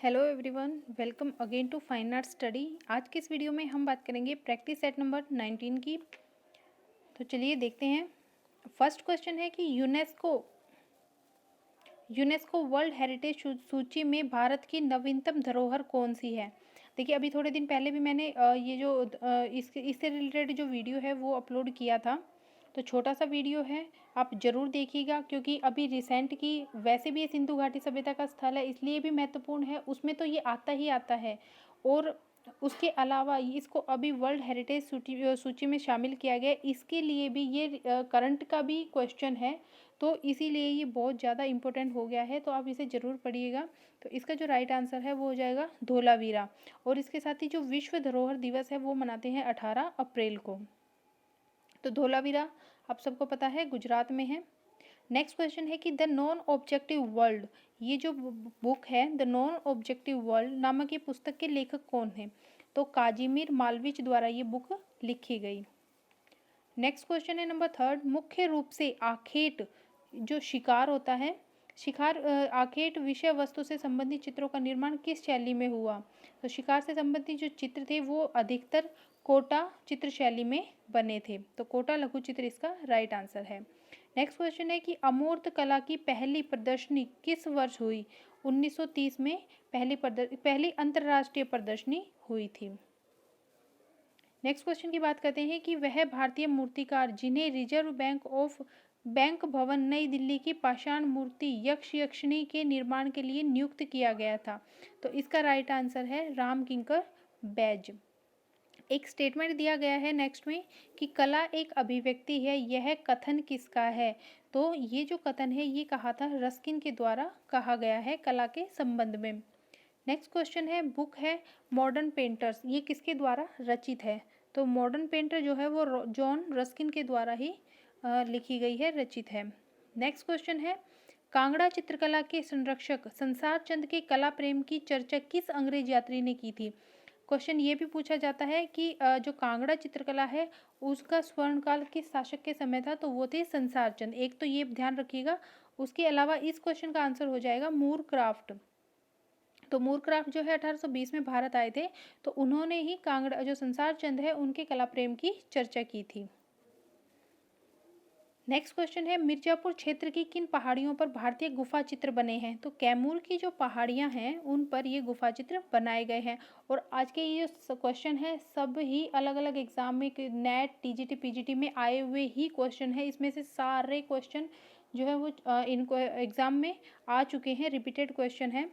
Hello everyone, welcome again to fine art study. आज के इस वीडियो में हम बात करेंगे प्रैक्टिस सेट नंबर 19 की। तो चलिए देखते हैं। फर्स्ट क्वेश्चन है कि यूनेस्को वर्ल्ड हेरिटेज सूची में भारत की नवीनतम धरोहर कौन सी है। देखिए, अभी थोड़े दिन पहले भी मैंने ये जो इससे रिलेटेड जो वीडियो है वो अपलोड किया था। तो छोटा सा वीडियो है, आप ज़रूर देखिएगा, क्योंकि अभी रिसेंट की वैसे भी ये सिंधु घाटी सभ्यता का स्थल है, इसलिए भी महत्वपूर्ण है। उसमें तो ये आता ही आता है, और उसके अलावा इसको अभी वर्ल्ड हेरिटेज सूची में शामिल किया गया है। इसके लिए भी ये करंट का भी क्वेश्चन है, तो इसीलिए ये बहुत ज़्यादा इम्पोर्टेंट हो गया है। तो आप इसे ज़रूर पढ़िएगा। तो इसका जो राइट आंसर है वो हो जाएगा धोलावीरा। और इसके साथ ही जो विश्व धरोहर दिवस है वो मनाते हैं 18 अप्रैल को। तो धोलावीरा आप सबको पता है गुजरात में है। नेक्स्ट क्वेश्चन है कि द नॉन ऑब्जेक्टिव वर्ल्ड, ये जो बुक है द नॉन ऑब्जेक्टिव वर्ल्ड नामक ये पुस्तक के लेखक कौन है। तो काजिमिर मालविच द्वारा ये बुक लिखी गई। नेक्स्ट क्वेश्चन है नंबर थर्ड, मुख्य रूप से आखेट जो शिकार होता है, आखेट विषय वस्तु से संबंधित चित्रों का निर्माण किस शैली में हुआ। तो शिकार से संबंधित जो चित्र थे वो अधिकतर कोटा चित्र शैली में बने थे। तो कोटा लघु चित्र इसका राइट आंसर है। नेक्स्ट क्वेश्चन है कि अमूर्त कला की पहली प्रदर्शनी किस वर्ष हुई। 1930 में पहली अंतर्राष्ट्रीय प्रदर्शनी हुई थी। नेक्स्ट क्वेश्चन की बात करते हैं कि वह भारतीय मूर्तिकार जिन्हें रिजर्व बैंक भवन नई दिल्ली की पाषाण मूर्ति यक्ष यक्षिणी के निर्माण के लिए नियुक्त किया गया था। तो इसका राइट आंसर है राम किंकर बैज। एक स्टेटमेंट दिया गया है नेक्स्ट में कि कला एक अभिव्यक्ति है, यह कथन किसका है। तो ये जो कथन है ये कहा था रस्किन के द्वारा कहा गया है कला के संबंध में। नेक्स्ट क्वेश्चन है, बुक है मॉडर्न पेंटर्स, ये किसके द्वारा रचित है। तो मॉडर्न पेंटर जो है वो जॉन रस्किन के द्वारा ही लिखी गई है, रचित है। नेक्स्ट क्वेश्चन है, कांगड़ा चित्रकला के संरक्षक संसार चंद के कला प्रेम की चर्चा किस अंग्रेज यात्री ने की थी। क्वेश्चन ये भी पूछा जाता है कि जो कांगड़ा चित्रकला है उसका स्वर्णकाल किस शासक के समय था। तो वो थे संसार चंद। एक तो ये ध्यान रखिएगा। उसके अलावा इस क्वेश्चन का आंसर हो जाएगा मूरक्राफ्ट। तो मूरक्राफ्ट जो है 1820 में भारत आए थे, तो उन्होंने ही कांगड़ा जो संसार चंद है उनके कला प्रेम की चर्चा की थी। नेक्स्ट क्वेश्चन है, मिर्जापुर क्षेत्र की किन पहाड़ियों पर भारतीय गुफा चित्र बने हैं। तो कैमूर की जो पहाड़ियां हैं उन पर ये गुफा चित्र बनाए गए हैं। और आज के ये जो क्वेश्चन है सब ही अलग अलग एग्जाम में, नेट टीजीटी पीजीटी में आए हुए ही क्वेश्चन है। इसमें से सारे क्वेश्चन जो है वो इनको एग्जाम में आ चुके हैं, रिपीटेड क्वेश्चन है।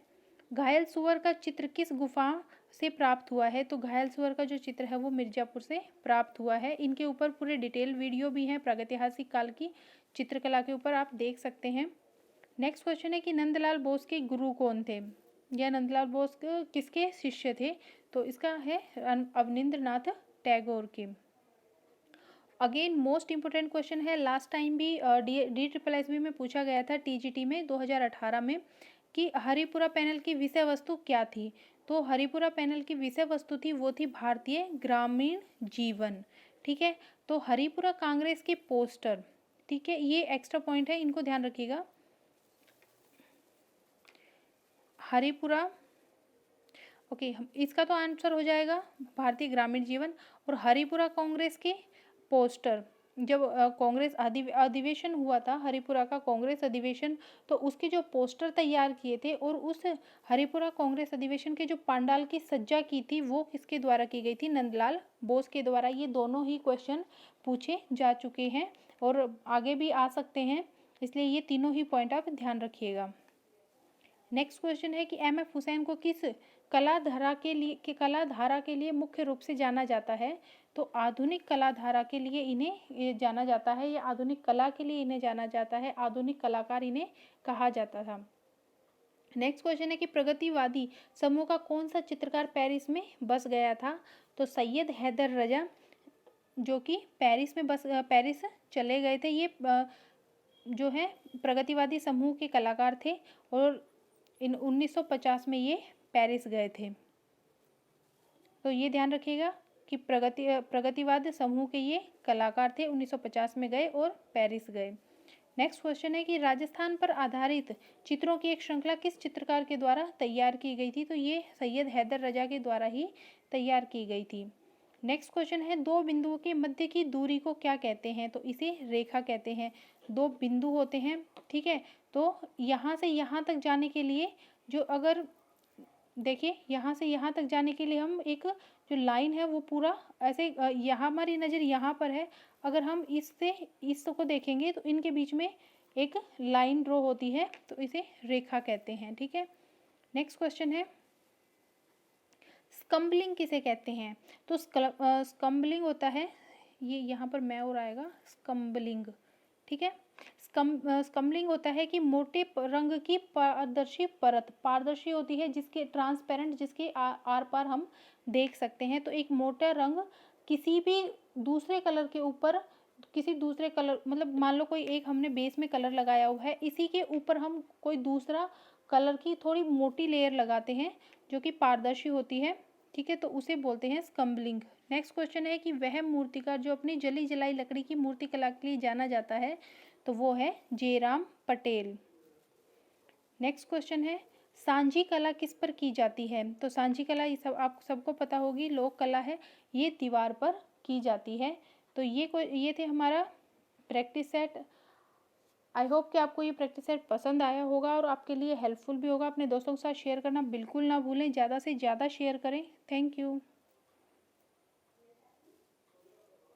घायल सुअर का चित्र किस गुफा से प्राप्त हुआ है। तो घायल सुअर का जो चित्र है वो मिर्जापुर से प्राप्त हुआ है। इनके ऊपर पूरे डिटेल वीडियो भी हैं प्रागैतिहासिक काल की चित्रकला के ऊपर, आप देख सकते हैं। नेक्स्ट क्वेश्चन है कि नंदलाल बोस के गुरु कौन थे, या नंदलाल बोस किसके शिष्य थे। तो इसका है अवनींद्रनाथ टैगोर के। अगेन मोस्ट इंपोर्टेंट क्वेश्चन है, लास्ट टाइम भी DSSB में पूछा गया था टीजीटी में 2018 में कि हरिपुरा पैनल की विषय वस्तु क्या थी। तो हरिपुरा पैनल की विषय वस्तु थी वो थी भारतीय ग्रामीण जीवन। ठीक है, तो हरिपुरा कांग्रेस के पोस्टर, ठीक है, ये एक्स्ट्रा पॉइंट है, इनको ध्यान रखिएगा। हरिपुरा, ओके, इसका तो आंसर हो जाएगा भारतीय ग्रामीण जीवन। और हरिपुरा कांग्रेस के पोस्टर, जब कांग्रेस अधिवेशन हुआ था, हरिपुरा का कांग्रेस अधिवेशन, तो उसके जो पोस्टर तैयार किए थे और उस हरिपुरा कांग्रेस अधिवेशन के जो पंडाल की सज्जा की थी वो किसके द्वारा की गई थी, नंदलाल बोस के द्वारा। ये दोनों ही क्वेश्चन पूछे जा चुके हैं और आगे भी आ सकते हैं, इसलिए ये तीनों ही पॉइंट आप ध्यान रखिएगा। नेक्स्ट क्वेश्चन है कि MF हुसैन को किस कलाधारा के लिए मुख्य रूप से जाना जाता है। तो आधुनिक कलाधारा के लिए इन्हें जाना जाता है, या आधुनिक कला के लिए इन्हें जाना जाता है, आधुनिक कलाकार इन्हें कहा जाता था। नेक्स्ट क्वेश्चन है कि प्रगतिवादी समूह का कौन सा चित्रकार पेरिस में बस गया था। तो सैयद हैदर रजा जो कि पेरिस चले गए थे, ये जो है प्रगतिवादी समूह के कलाकार थे और 1950 में ये पेरिस गए थे। तो ये ध्यान रखिएगा कि प्रगतिवाद समूह के ये कलाकार थे, 1950 में गए और पेरिस गए। नेक्स्ट क्वेश्चन है कि राजस्थान पर आधारित चित्रों की एक श्रृंखला किस चित्रकार के द्वारा तैयार की गई थी? तो ये सैयद हैदर रजा के द्वारा ही तैयार की गई थी। नेक्स्ट क्वेश्चन है दो बिंदुओं के मध्य की दूरी को क्या कहते हैं? तो इसे रेखा कहते हैं। दो बिंदु होते हैं, ठीक है, तो यहाँ से यहाँ तक जाने के लिए जो अगर देखिए यहाँ से यहाँ तक जाने के लिए हम एक जो लाइन है वो पूरा ऐसे यहाँ हमारी नज़र यहाँ पर है, अगर हम इससे इस को देखेंगे तो इनके बीच में एक लाइन ड्रॉ होती है, तो इसे रेखा कहते हैं, ठीक है। नेक्स्ट क्वेश्चन है स्कम्बलिंग किसे कहते हैं? तो स्कम्बलिंग होता है, ये यहाँ पर मैं और आएगा स्कम्बलिंग, ठीक है। स्कम्बलिंग होता है कि मोटे रंग की पारदर्शी परत, पारदर्शी होती है जिसके ट्रांसपेरेंट, जिसके आर पार हम देख सकते हैं। तो एक मोटा रंग किसी भी दूसरे कलर के ऊपर, किसी दूसरे कलर मतलब मान लो कोई एक हमने बेस में कलर लगाया हुआ है, इसी के ऊपर हम कोई दूसरा कलर की थोड़ी मोटी लेयर लगाते हैं जो कि पारदर्शी होती है, ठीक है, तो उसे बोलते हैं स्कम्बलिंग। नेक्स्ट क्वेश्चन है कि वह मूर्तिकार जो अपनी जली जलाई लकड़ी की मूर्ति कला के लिए जाना जाता है, तो वो है जयराम पटेल। नेक्स्ट क्वेश्चन है सांझी कला किस पर की जाती है? तो सांझी कला ये सब आप सबको पता होगी, लोक कला है, ये दीवार पर की जाती है। तो ये थे हमारा प्रैक्टिस सेट। आई होप कि आपको ये प्रैक्टिस सेट पसंद आया होगा और आपके लिए हेल्पफुल भी होगा। अपने दोस्तों के साथ शेयर करना बिल्कुल ना भूलें, ज़्यादा से ज़्यादा शेयर करें। Thank you.